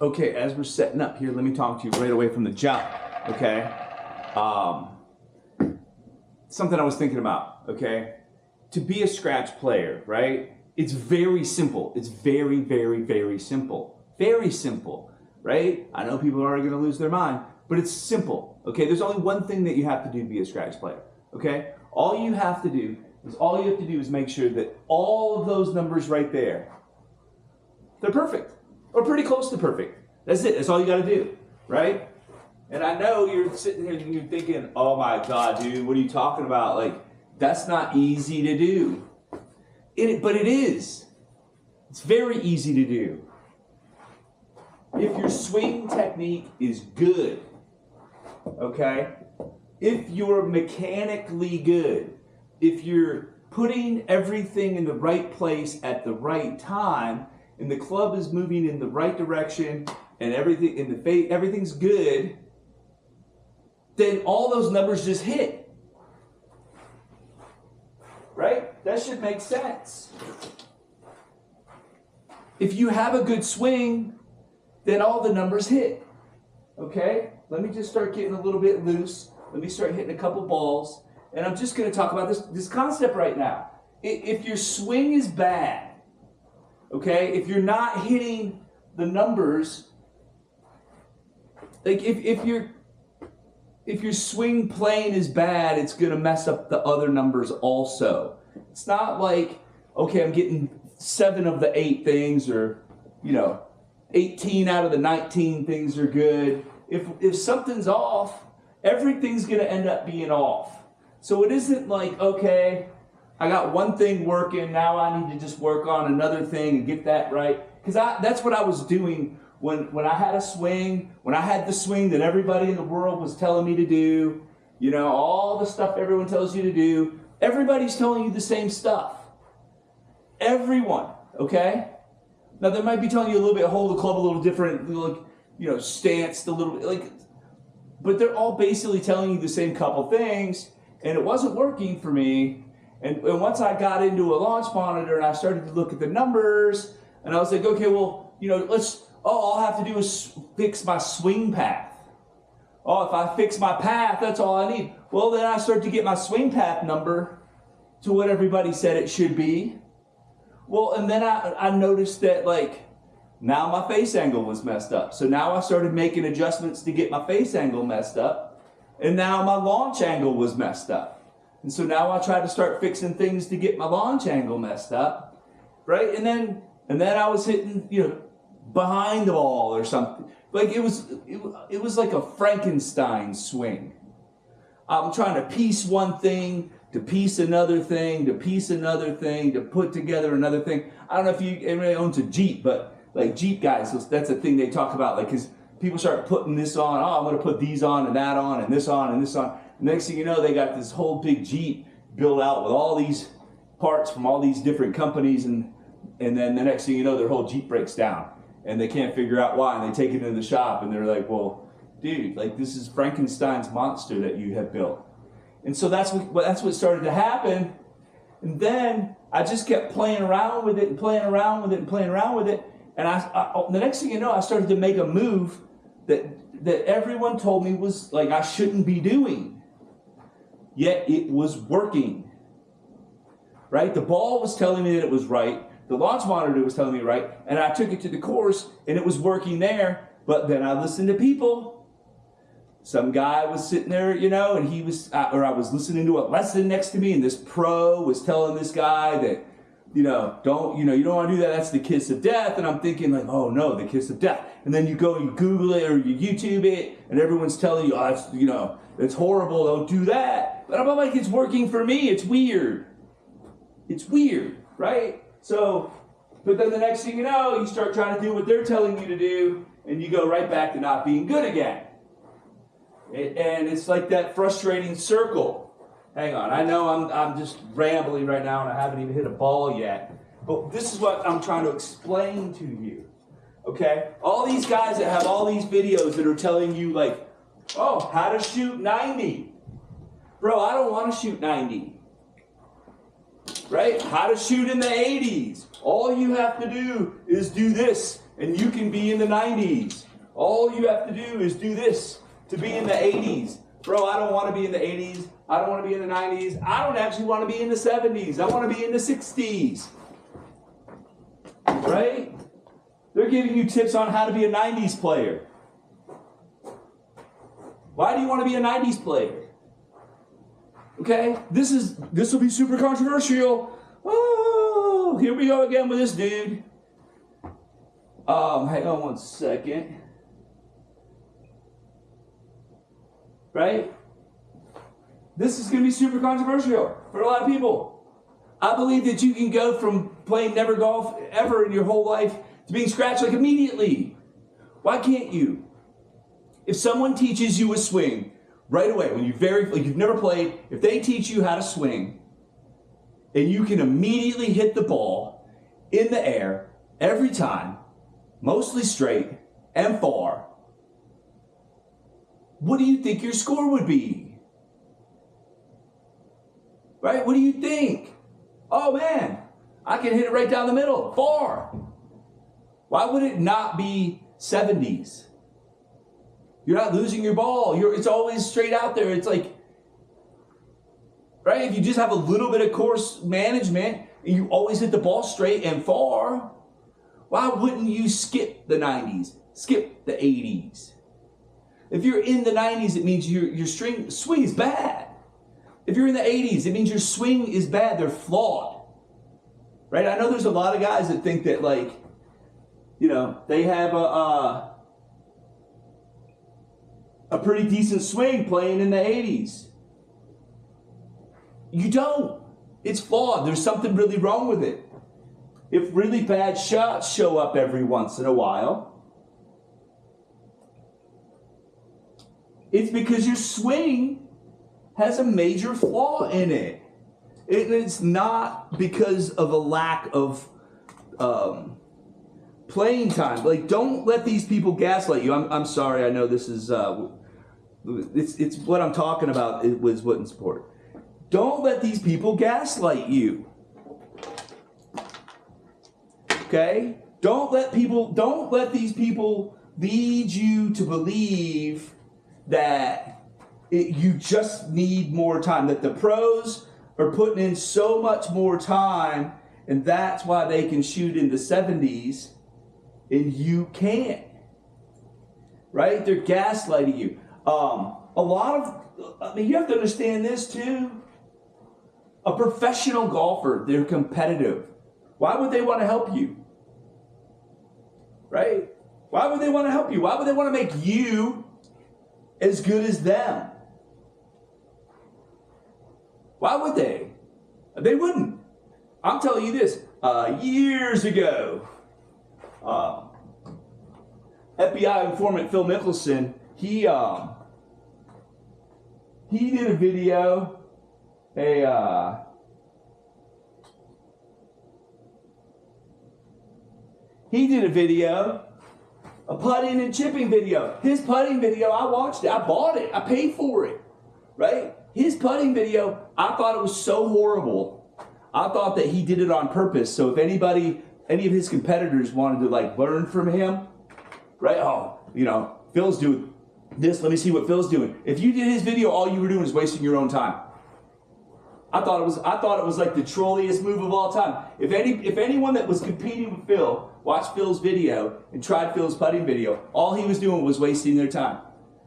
Okay, as we're setting up here, let me talk to you right away from the jump, okay? Something I was thinking about, okay? To be a scratch player, right? It's very simple. It's very, very, very simple. Very simple, right? I know people are going to lose their mind, but it's simple, okay? There's only one thing that you have to do to be a scratch player, okay? All you have to do is make sure that all of those numbers right there, they're perfect. Or pretty close to perfect. That's it. That's all you got to do, right? And I know you're sitting here and you're thinking, oh my God, dude, what are you talking about? Like, that's not easy to do. But it is. It's very easy to do. If your swing technique is good, okay? If you're mechanically good, if you're putting everything in the right place at the right time, and the club is moving in the right direction, and everything's good, then all those numbers just hit. Right? That should make sense. If you have a good swing, then all the numbers hit. Okay? Let me just start getting a little bit loose. Let me start hitting a couple balls. And I'm just going to talk about this concept right now. If your swing is bad, okay, if you're not hitting the numbers, like if your swing plane is bad, it's going to mess up the other numbers also. It's not like, okay, I'm getting 7 of the 8 things, or 18 out of the 19 things are good. If something's off, everything's going to end up being off. So it isn't like, okay, I got one thing working, now I need to just work on another thing and get that right. Because that's what I was doing when I had a swing, when I had the swing that everybody in the world was telling me to do, all the stuff everyone tells you to do. Everybody's telling you the same stuff. Everyone, okay? Now they might be telling you a little bit, hold the club a little different, like, stance a little bit, like, but they're all basically telling you the same couple things, and it wasn't working for me. And once I got into a launch monitor and I started to look at the numbers, and I was like, okay, well, all I have to do is fix my swing path. Oh, if I fix my path, that's all I need. Well, then I start to get my swing path number to what everybody said it should be. Well, and then I noticed that, like, now my face angle was messed up. So now I started making adjustments to get my face angle messed up. And now my launch angle was messed up. And so now I try to start fixing things to get my launch angle messed up, right? And then I was hitting, behind the ball or something. Like it was like a Frankenstein swing. I'm trying to piece one thing, to piece another thing, to piece another thing, to put together another thing. I don't know if anybody owns a Jeep, but like Jeep guys, that's a thing they talk about. Like, because people start putting this on. Oh, I'm going to put these on and that on and this on and this on. Next thing you know, they got this whole big Jeep built out with all these parts from all these different companies, and then the next thing you know, their whole Jeep breaks down, and they can't figure out why, and they take it into the shop, and they're like, well, dude, like, this is Frankenstein's monster that you have built. And so that's what started to happen, and then I just kept playing around with it, and playing around with it, and playing around with it, and the next thing you know, I started to make a move that everyone told me was, like, I shouldn't be doing. Yet it was working, right? The ball was telling me that it was right. The launch monitor was telling me right. And I took it to the course, and it was working there. But then I listened to people. Some guy was sitting there, and I was listening to a lesson next to me, and this pro was telling this guy that, you don't want to do that. That's the kiss of death. And I'm thinking, like, oh no, the kiss of death. And then you go and you Google it or you YouTube it, and everyone's telling you, oh, it's horrible. Don't do that. But I'm like, it's working for me. It's weird. It's weird, right? So, but then the next thing you know, you start trying to do what they're telling you to do, and you go right back to not being good again. And it's like that frustrating circle. Hang on, I know I'm just rambling right now, and I haven't even hit a ball yet. But this is what I'm trying to explain to you. Okay? All these guys that have all these videos that are telling you, like, oh, how to shoot 90. Bro, I don't want to shoot 90. Right? How to shoot in the 80s. All you have to do is do this And you can be in the 90s. All you have to do is do this to be in the 80s. Bro, I don't want to be in the 80s. I don't want to be in the 90s. I don't actually want to be in the 70s. I want to be in the 60s. Right? They're giving you tips on how to be a 90s player. Why do you want to be a 90s player? Okay? This will be super controversial. Oh, here we go again with this dude. Hang on one second. Right? This is going to be super controversial for a lot of people. I believe that you can go from playing never golf ever in your whole life to being scratched like immediately. Why can't you? If someone teaches you a swing right away, when you've never played, if they teach you how to swing and you can immediately hit the ball in the air every time, mostly straight and far, what do you think your score would be? Right? What do you think? Oh man, I can hit it right down the middle, far. Why would it not be 70s? You're not losing your ball. It's always straight out there. It's like, right? If you just have a little bit of course management and you always hit the ball straight and far, why wouldn't you skip the 90s? Skip the 80s? If you're in the 90s, it means your swing is bad. If you're in the 80s, it means your swing is bad. They're flawed. Right? I know there's a lot of guys that think that, like, you know, they have a pretty decent swing playing in the 80s. You don't. It's flawed. There's something really wrong with it. If really bad shots show up every once in a while, it's because your swing has a major flaw in it. It's not because of a lack of playing time. Like, don't let these people gaslight you. I'm sorry. I know this is it's what I'm talking about. It was what in sport. Don't let these people gaslight you. Okay? Don't let these people lead you to believe that you just need more time, that the pros are putting in so much more time and that's why they can shoot in the 70s and you can't. Right? They're gaslighting you. You have to understand this too. A professional golfer, they're competitive. Why would they want to help you? Right? Why would they want to help you? Why would they want to make you as good as them? Why would they? They wouldn't. I'm telling you this. Years ago, FBI informant Phil Mickelson, he did a video. He did a video, a putting and chipping video. His putting video, I watched it. I bought it. I paid for it. Right? His putting video, I thought it was so horrible. I thought that he did it on purpose. So if any of his competitors wanted to like learn from him, right? Oh, you know, Phil's doing this. Let me see what Phil's doing. If you did his video, all you were doing is wasting your own time. I thought it was like the trolliest move of all time. If anyone that was competing with Phil watched Phil's video and tried Phil's putting video, all he was doing was wasting their time.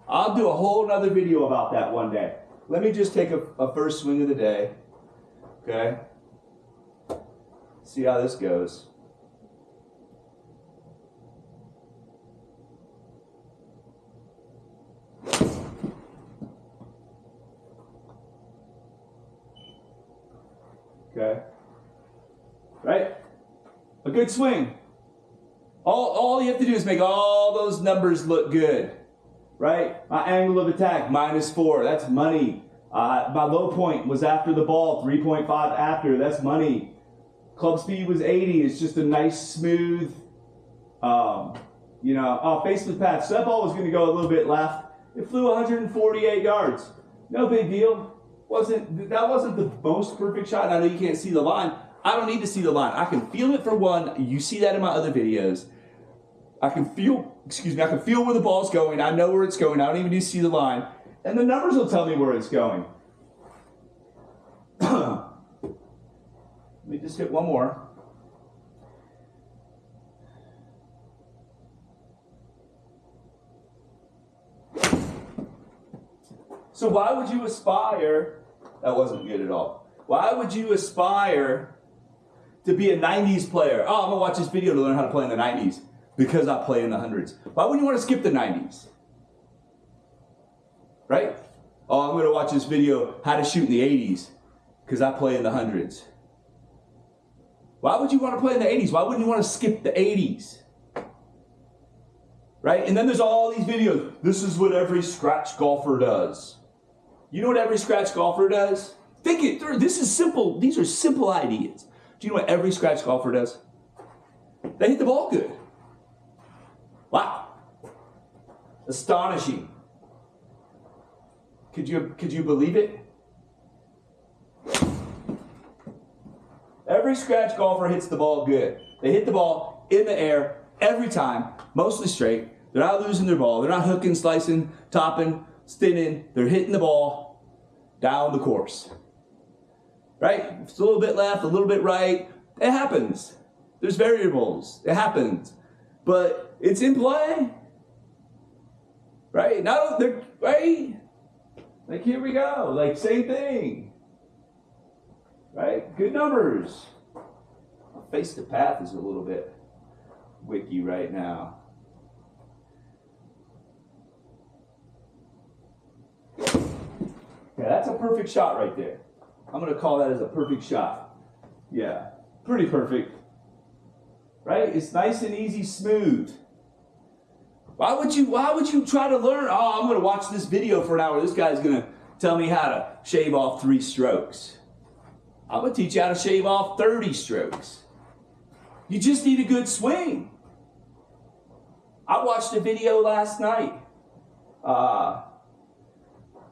I'll do a whole other video about that one day. Let me just take a first swing of the day. Okay? See how this goes. Okay? Right? A good swing. All you have to do is make all those numbers look good. Right? My angle of attack, -4. That's money. My low point was after the ball, 3.5 after. That's money. Club speed was 80. It's just a nice, smooth, faceless path. So that ball was going to go a little bit left. It flew 148 yards. No big deal. That wasn't the most perfect shot. I know you can't see the line. I don't need to see the line. I can feel it for one. You see that in my other videos. I can feel, I can feel where the ball's going. I know where it's going. I don't even need to see the line. And the numbers will tell me where it's going. Let me just hit one more. So why would you aspire, that wasn't good at all. Why would you aspire to be a 90s player? Oh, I'm gonna watch this video to learn how to play in the 90s because I play in the hundreds. Why wouldn't you want to skip the 90s? Right? Oh, I'm gonna watch this video, how to shoot in the 80s because I play in the hundreds. Why would you want to play in the 80s? Why wouldn't you want to skip the 80s? Right? And then there's all these videos. This is what every scratch golfer does. You know what every scratch golfer does? Think it through. This is simple. These are simple ideas. Do you know what every scratch golfer does? They hit the ball good. Wow. Astonishing. Could you believe it? Every scratch golfer hits the ball good. They hit the ball in the air every time, mostly straight. They're not losing their ball. They're not hooking, slicing, topping, spinning. They're hitting the ball down the course. Right? It's a little bit left, a little bit right. It happens. There's variables. It happens. But it's in play. Right? Right? Like, here we go. Like, same thing. Right? Good numbers. Face the path is a little bit wicky right now. Yeah, that's a perfect shot right there. I'm going to call that as a perfect shot. Yeah, pretty perfect. Right? It's nice and easy, smooth. Why would you try to learn? Oh, I'm going to watch this video for an hour. This guy's going to tell me how to shave off 3 strokes. I'm going to teach you how to shave off 30 strokes. You just need a good swing. I watched a video last night.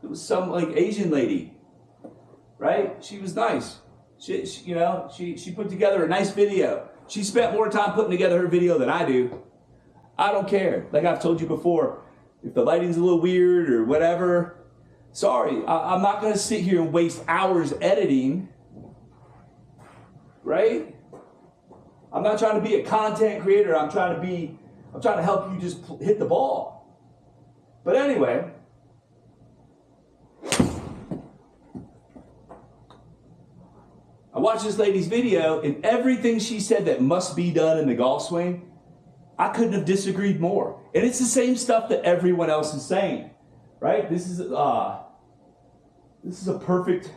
It was some like Asian lady, right? She was nice. She put together a nice video. She spent more time putting together her video than I do. I don't care. Like I've told you before, if the lighting's a little weird or whatever, sorry, I'm not going to sit here and waste hours editing, right? I'm not trying to be a content creator. I'm trying to help you just hit the ball. But anyway, I watched this lady's video, and everything she said that must be done in the golf swing, I couldn't have disagreed more. And it's the same stuff that everyone else is saying, right? This is a perfect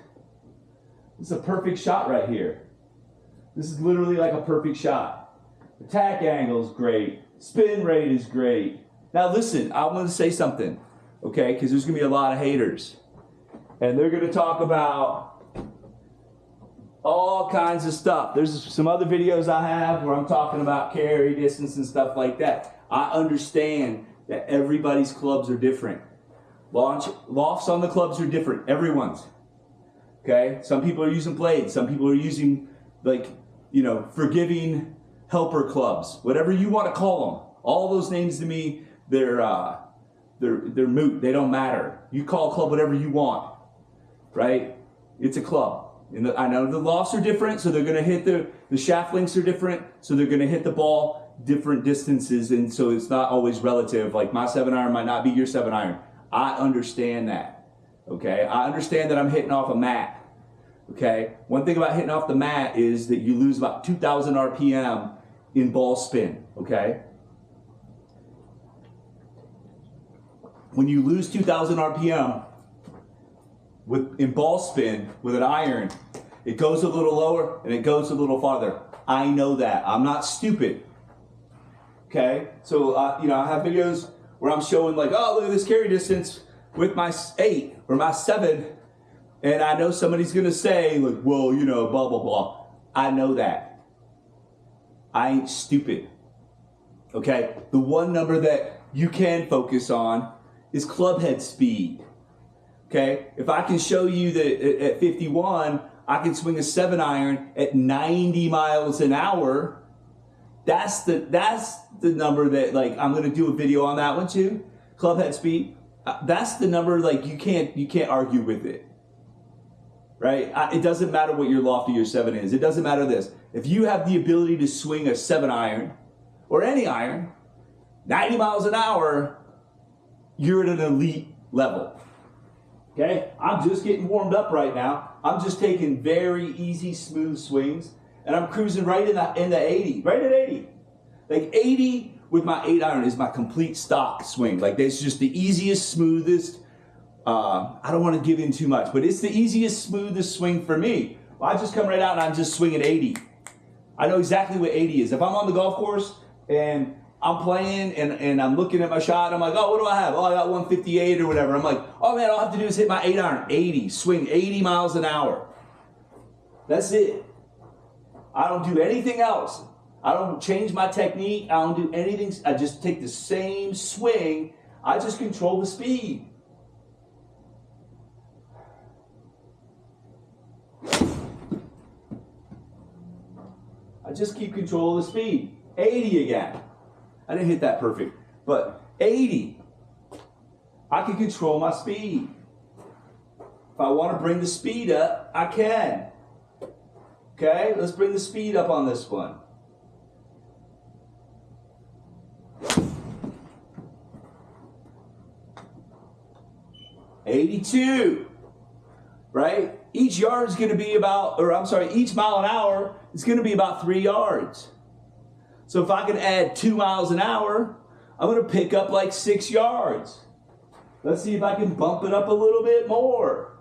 shot right here. This is literally like a perfect shot. Attack angle is great. Spin rate is great. Now listen, I want to say something, okay? Because there's going to be a lot of haters. And they're going to talk about all kinds of stuff. There's some other videos I have where I'm talking about carry distance and stuff like that. I understand that everybody's clubs are different. Lofts on the clubs are different. Everyone's. Okay? Some people are using blades. Some people are using, forgiving helper clubs. Whatever you want to call them. All those names to me, they're moot. They don't matter. You call a club whatever you want. Right? It's a club. I know the lofts are different, so they're going to hit the shaft lengths are different, so they're going to hit the ball different distances, and so it's not always relative. Like my 7-iron might not be your 7-iron. I understand that. Okay? I understand that I'm hitting off a mat. Okay? One thing about hitting off the mat is that you lose about 2,000 RPM in ball spin. Okay? When you lose 2,000 RPM in ball spin with an iron, it goes a little lower and it goes a little farther. I know that. I'm not stupid. Okay? So, I have videos where I'm showing like, oh, look at this carry distance with my 8 or my 7. And I know somebody's going to say, like, well, blah, blah, blah. I know that. I ain't stupid. Okay? The one number that you can focus on is club head speed. Okay? If I can show you that at 51, I can swing a 7-iron at 90 miles an hour, That's the number that, like, I'm gonna do a video on that one too. Club head speed. That's the number, like, you can't argue with it, right? It doesn't matter what your loft or your 7 is. It doesn't matter this. If you have the ability to swing a 7 iron or any iron 90 miles an hour, you're at an elite level. Okay, I'm just getting warmed up right now. I'm just taking very easy, smooth swings, and I'm cruising right in the 80, right at 80. Like 80 with my 8 iron is my complete stock swing. Like that's just the easiest, smoothest. I don't want to give in too much, but it's the easiest, smoothest swing for me. Well, I just come right out and I'm just swinging 80. I know exactly what 80 is. If I'm on the golf course and I'm playing and I'm looking at my shot, I'm like, oh, what do I have? Oh, I got 158 or whatever. I'm like, oh man, all I have to do is hit my 8 iron, 80, swing 80 miles an hour. That's it. I don't do anything else. I don't change my technique. I don't do anything. I just take the same swing. I just control the speed. I just keep control of the speed. 80 again. I didn't hit that perfect, but 80. I can control my speed. If I want to bring the speed up, I can. Okay, let's bring the speed up on this one. $82, right? Each yard is going to be about, or I'm sorry, each mile an hour is going to be about 3 yards. So if I can add 2 miles an hour, I'm going to pick up like 6 yards. Let's see if I can bump it up a little bit more,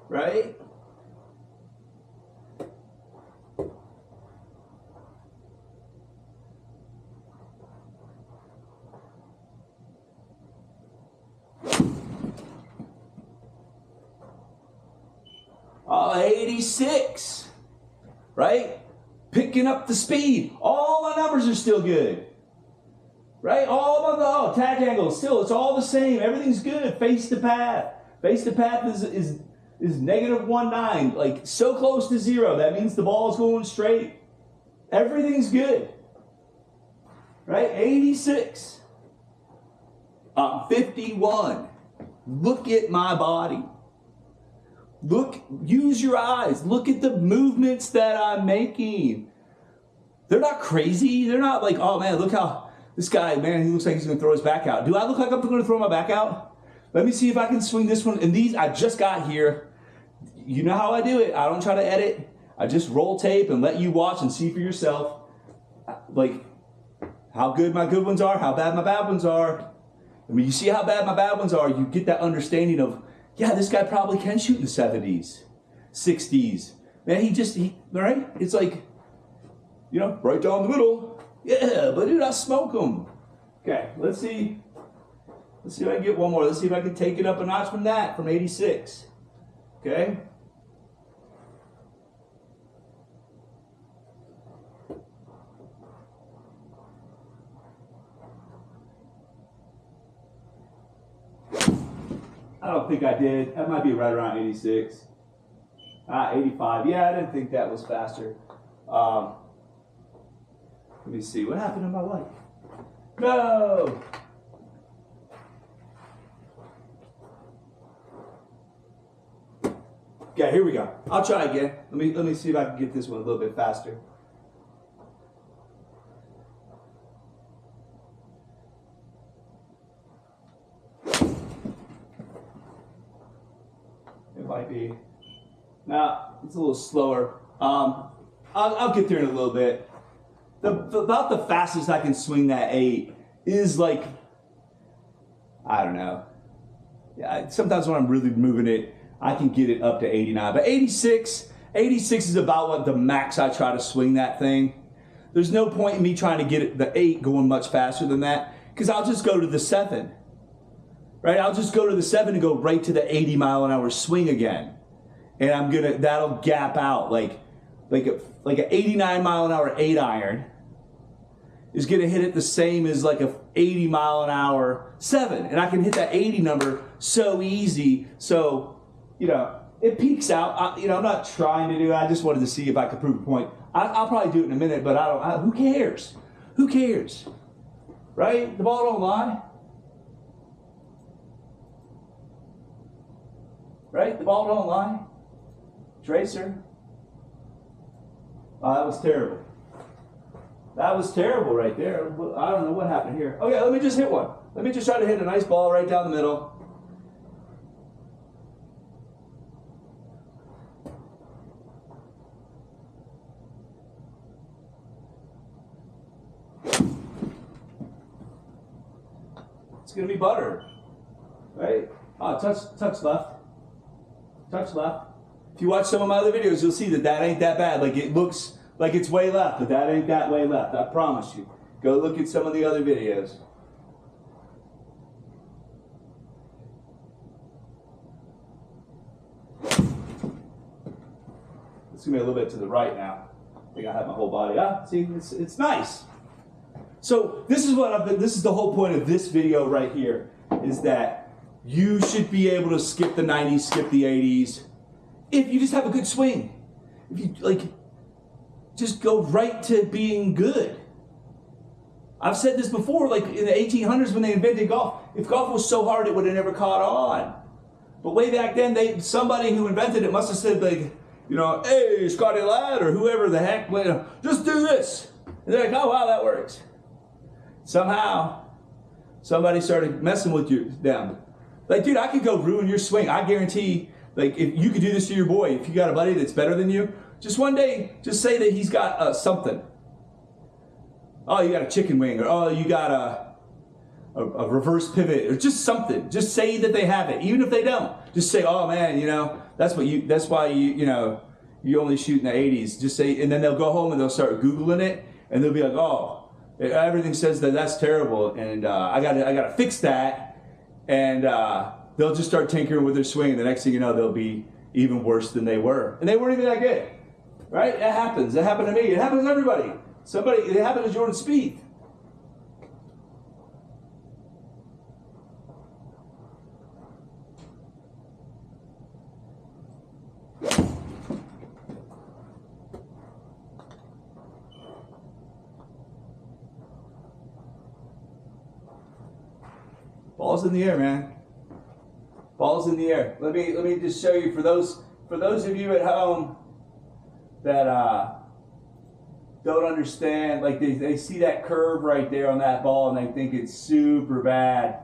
right? Oh, 86, right? Picking up the speed. All my numbers are still good, right? All of the attack angles still, it's all the same. Everything's good. Face to path. Face to path is -19, like so close to 0. That means the ball's going straight. Everything's good, right? 86. 51. Look at my body. Look, use your eyes. Look at the movements that I'm making. They're not crazy. They're not like, oh man, look how this guy, man, he looks like he's going to throw his back out. Do I look like I'm going to throw my back out? Let me see if I can swing this one. And these, I just got here. You know how I do it. I don't try to edit. I just roll tape and let you watch and see for yourself, like, how good my good ones are, how bad my bad ones are. And when you see how bad my bad ones are, you get that understanding of, yeah, this guy probably can shoot in the 70s, 60s. Man, right? It's like, you know, right down the middle. Yeah, but dude, I smoke them. Okay, let's see. Let's see if I can get one more. Let's see if I can take it up a notch from that, from 86. Okay? I don't think I did. That might be right around 86. 85. Yeah, I didn't think that was faster. Let me see. What happened to my light? No! Okay, here we go. I'll try again. Let me see if I can get this one a little bit faster. Might be. Now, it's a little slower. I'll get there in a little bit. About the fastest I can swing that 8 is like, I don't know. Yeah, sometimes when I'm really moving it, I can get it up to 89. But 86 is about what the max I try to swing that thing. There's no point in me trying to get the 8 going much faster than that, because I'll just go to the 7. Right, I'll just go to the 7 and go right to the 80 mile an hour swing again, and that'll gap out like an 89 mile an hour 8 iron is gonna hit it the same as like a 80 mile an hour 7, and I can hit that 80 number so easy. So, you know, it peaks out. I'm not trying to do it. I just wanted to see if I could prove a point. I'll probably do it in a minute, but who cares? Who cares? Right? The ball don't lie. Right? The ball don't lie. Tracer. Oh, that was terrible. That was terrible right there. I don't know what happened here. Okay, let me just hit one. Let me just try to hit a nice ball right down the middle. It's going to be butter. Right? Oh, touch left. Touch left. If you watch some of my other videos, you'll see that that ain't that bad. Like, it looks like it's way left, but that ain't that way left. I promise you. Go look at some of the other videos. It's going to be a little bit to the right now. I think I have my whole body. Ah, see, it's nice. So this is this is the whole point of this video right here, is that you should be able to skip the 90s, skip the 80s, if you just have a good swing. If you just go right to being good. I've said this before, like in the 1800s when they invented golf, if golf was so hard it would have never caught on. But way back then, somebody who invented it must have said, like, you know, hey, Scotty Ladd or whoever the heck, just do this. And they're like, oh wow, that works. Somehow, somebody started messing with them. Like, dude, I could go ruin your swing. I guarantee, like, if you could do this to your boy, if you got a buddy that's better than you, just one day, just say that he's got something. Oh, you got a chicken wing, or oh, you got a reverse pivot, or just something. Just say that they have it, even if they don't. Just say, oh man, you know, that's why you only shoot in the 80s. Just say, and then they'll go home and they'll start Googling it, and they'll be like, oh, everything says that that's terrible, and I gotta fix that, and they'll just start tinkering with their swing, and the next thing you know, they'll be even worse than they were, and they weren't even that good, right? It happens. It happened to me. It happens to everybody. It happened to Jordan Spieth. Ball's in the air, man. Ball's in the air. Let me just show you, for those of you at home that don't understand, like they see that curve right there on that ball and they think it's super bad.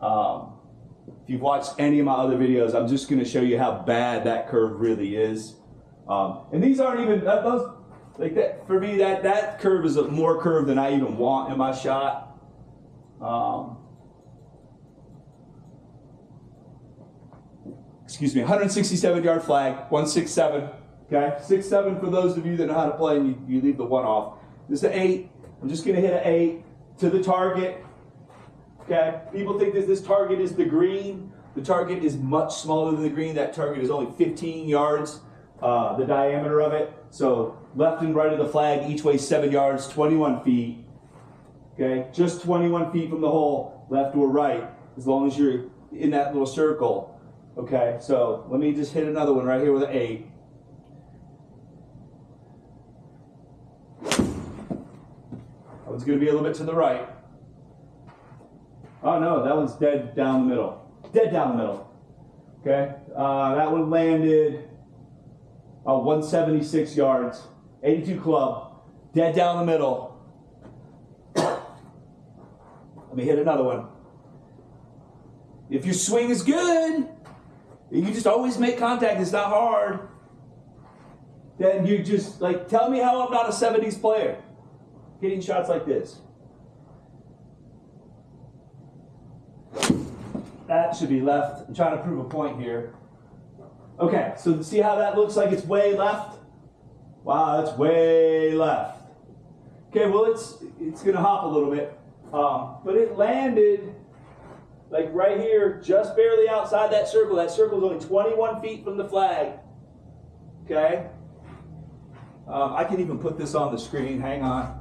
If you've watched any of my other videos, I'm just going to show you how bad that curve really is. And these aren't even those, like that. For me, that curve is a more curve than I even want in my shot. Excuse me, 167 yard flag, 167. Okay, 6-7 for those of you that know how to play, and you leave the 1 off. This is an 8. I'm just going to hit an 8 to the target. Okay, people think that this target is the green. The target is much smaller than the green. That target is only 15 yards, the diameter of it. So left and right of the flag, each way 7 yards, 21 feet. Okay, just 21 feet from the hole, left or right, as long as you're in that little circle. Okay, so let me just hit another one right here with an 8. That one's going to be a little bit to the right. Oh no, that one's dead down the middle. Dead down the middle. Okay, that one landed 176 yards, 82 club, dead down the middle. Let me hit another one. If your swing is good, you just always make contact, it's not hard, then you just, like, tell me how I'm not a 70s player hitting shots like this. That should be left. I'm trying to prove a point here. Okay, so see how that looks like it's way left? Wow, that's way left. Okay, well, it's going to hop a little bit. But it landed like right here, just barely outside that circle. That circle is only 21 feet from the flag. Okay? I can even put this on the screen. Hang on.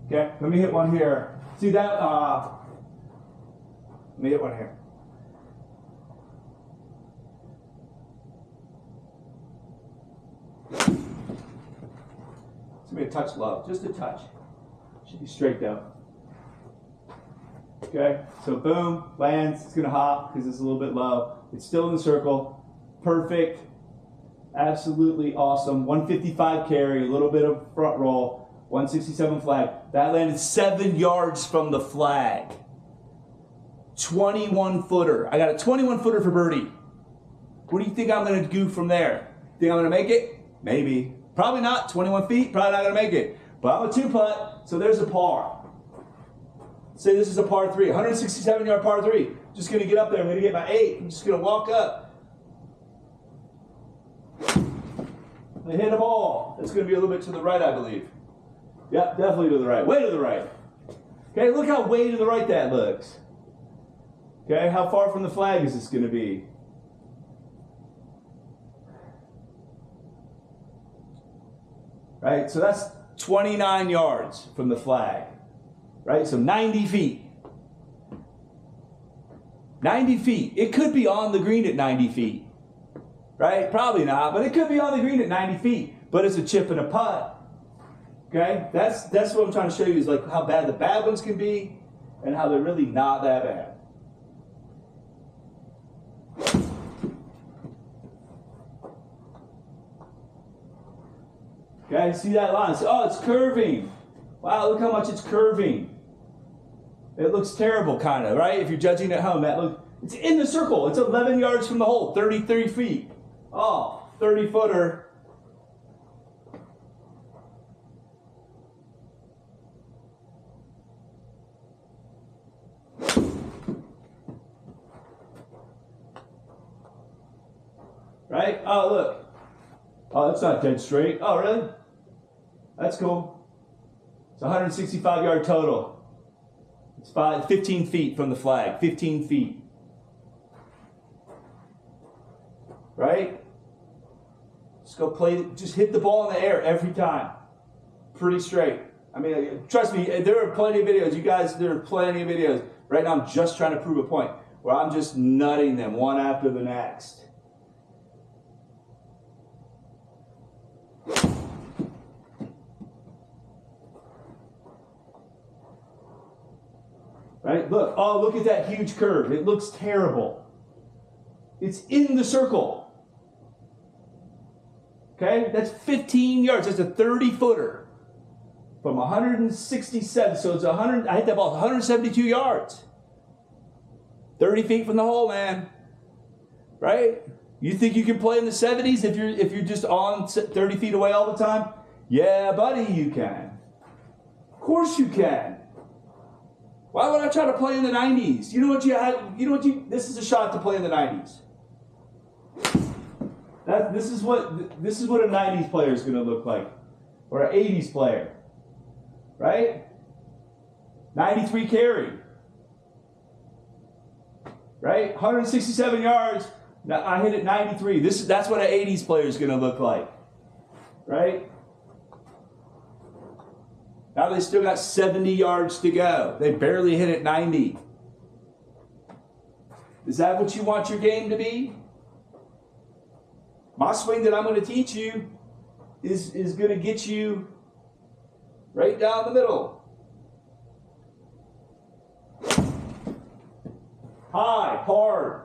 Okay, let me hit one here. See that? Let me hit one here. It's gonna be a touch low, just a touch. Should be straight though. Okay, so boom, lands. It's gonna hop because it's a little bit low. It's still in the circle. Perfect. Absolutely awesome. 155 carry, a little bit of front roll. 167 flag. That landed 7 yards from the flag. 21 footer. I got a 21 footer for birdie. What do you think I'm going to do from there? Think I'm going to make it? Maybe. Probably not. 21 feet. Probably not going to make it. But I'm a 2-putt, so there's a par. Say this is a par 3. 167 yard par 3. Just going to get up there. I'm going to get my 8. I'm just going to walk up. I hit a ball. It's going to be a little bit to the right, I believe. Yep, definitely to the right. Way to the right. Okay, look how way to the right that looks. Okay, how far from the flag is this going to be? Right, so that's 29 yards from the flag. Right, so 90 feet. 90 feet. It could be on the green at 90 feet. Right? Probably not, but it could be on the green at 90 feet. But it's a chip and a putt. Okay? That's what I'm trying to show you is like how bad the bad ones can be and how they're really not that bad. Okay, see that line? Oh, it's curving. Wow, look how much it's curving. It looks terrible, kind of, right? If you're judging at home, it's in the circle. It's 11 yards from the hole, 30 feet. Oh, 30 footer. Right? Oh, look. Oh, that's not dead straight. Oh, really? That's cool. It's 165 yard total. It's 15 feet from the flag. 15 feet. Right? Just go play, just hit the ball in the air every time. Pretty straight. I mean, trust me, there are plenty of videos. You guys, there are plenty of videos. Right now, I'm just trying to prove a point where I'm just nutting them one after the next. Right? Look. Oh, look at that huge curve. It looks terrible. It's in the circle. Okay? That's 15 yards. That's a 30 footer from 167. So it's 100. I hit that ball 172 yards. 30 feet from the hole, man. Right? You think you can play in the 70s if you're just on 30 feet away all the time? Yeah, buddy, you can. Of course you can. Why would I try to play in the 90s? You know what this is a shot to play in the 90s. This is what a 90s player is going to look like, or an 80s player, right? 93 carry, right? 167 yards. Now I hit it 93. That's what an 80s player is going to look like, right? Now they still got 70 yards to go. They barely hit it 90. Is that what you want your game to be? My swing that I'm going to teach you is going to get you right down the middle. High, hard,